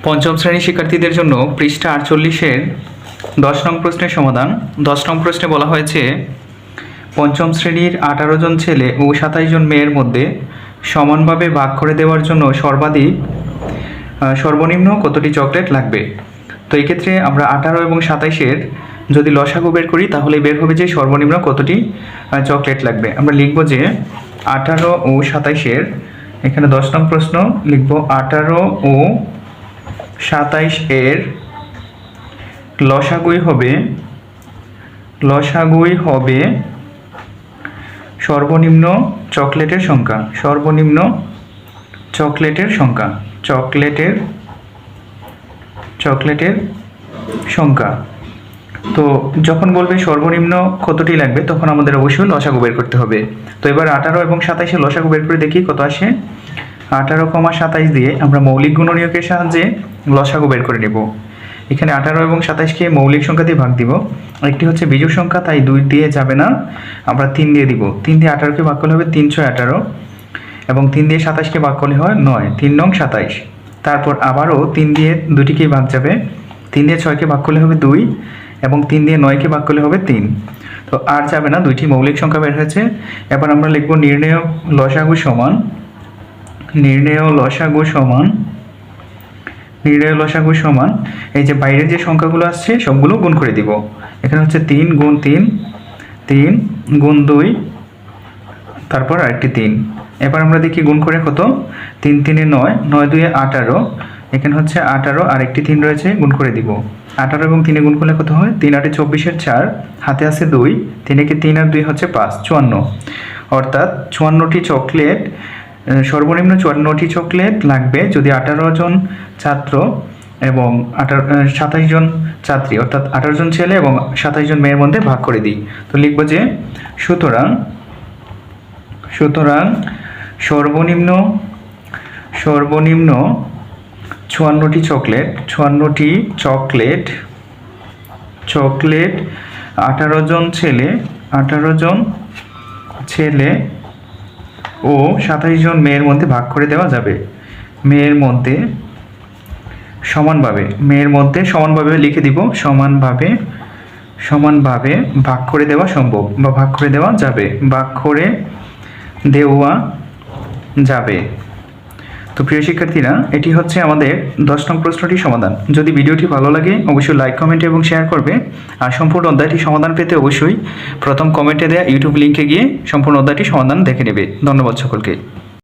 পঞ্চম শ্রেণীর শিক্ষার্থীদের জন্য পৃষ্ঠা 48-এর 10 নং প্রশ্নের সমাধান। 10 নং প্রশ্নে বলা হয়েছে, পঞ্চম শ্রেণীর 18 জন ছেলে ও 27 জন মেয়ের মধ্যে সমানভাবে ভাগ করে দেওয়ার জন্য সর্বনিম্ন কতটি চকলেট লাগবে। তো এই ক্ষেত্রে আমরা 18 এবং 27-এর যদি লসাগু বের করি তাহলে বের হবে যে সর্বনিম্ন কতটি চকলেট লাগবে। আমরা লিখব যে 18 ও 27-এর, এখানে 10 নং প্রশ্ন লিখব 18 ও 27-এর লসাগুই হবে সর্বনিম্ন চকলেটের সংখ্যা। সর্বনিম্ন চকলেটের সংখ্যা সংখ্যা। তো যখন বলবে সর্বনিম্ন কতটি লাগবে তখন আমাদের অবশ্যই লসাগু বের করতে হবে। তো এবার 18 এবং 27-এর লসাগু বের করে দেখি কত আসে। 18,27 দিয়ে আমরা মৌলিক গুণনীয়কের সাহায্যে লসাগু বের করে নেব। এখানে 18 এবং 27-কে মৌলিক সংখ্যা দিয়ে ভাগ দিব। একটি হচ্ছে বিজোড় সংখ্যা, তাই 2 দিয়ে যাবে না, আমরা 3 দিয়ে দিব। 3 দিয়ে 18-কে ভাগ করলে হবে 318, এবং 3 দিয়ে 27-কে ভাগ করলে হয় 9, 3 নং 27। তারপর আবারও 3 দিয়ে দুটিকেই ভাগ যাবে। 3 দিয়ে 6-কে ভাগ করলে হবে 2, এবং 3 দিয়ে 9-কে ভাগ করলে হবে 3। তো আর যাবে না, দুইটি মৌলিক সংখ্যা বের হয়েছে। এবার আমরা লিখব নির্ণেয় লসাগু সমান এই যে বাইরের যে সংখ্যাগুলো আসছে সবগুলো গুণ করে দিব। এখানে হচ্ছে 3 গুণ 3, 3 গুণ 2, তারপর আরেকটি 3। এবার আমরা দেখি গুণ করে কত। 3 3 9, 9 2 18, এখানে হচ্ছে 18 আর একটি 3 রয়েছে, গুণ করে দিব। 18 এবং 3 গুণ করলে কত হয়, 3 8 24-এর 4, হাতে আছে 2, 3 একে 3 আর 2 হচ্ছে 5, 54। অর্থাৎ 54টি চকলেট, সর্বনিম্ন 54টি চকলেট লাগবে যদি 18 জন ছাত্র এবং 27 জন ছাত্রী, অর্থাৎ 18 জন ছেলে এবং 27 জন মেয়ের মধ্যে ভাগ করে দিই। তো লিখব যে সুতরাং সর্বনিম্ন 54টি চকলেট 18 জন ছেলে ও 27 জন মেয়ের মধ্যে ভাগ করে দেওয়া যাবে। মেয়ের মধ্যে সমানভাবে লিখে দিব, সমানভাবে ভাগ করে দেওয়া সম্ভব বা ভাগ করে দেওয়া যাবে। তো প্রিয় শিক্ষার্থীরা, এটি হচ্ছে আমাদের 10 নং প্রশ্নটির সমাধান। যদি ভিডিওটি ভালো লাগে অবশ্যই লাইক, কমেন্ট এবং শেয়ার করবে। আর সম্পূর্ণ অধ্যায়টি সমাধান পেতে অবশ্যই প্রথম কমেন্টে দেওয়া ইউটিউব লিঙ্কে গিয়ে সম্পূর্ণ অধ্যায়টি সমাধান দেখে নেবে। ধন্যবাদ সকলকে।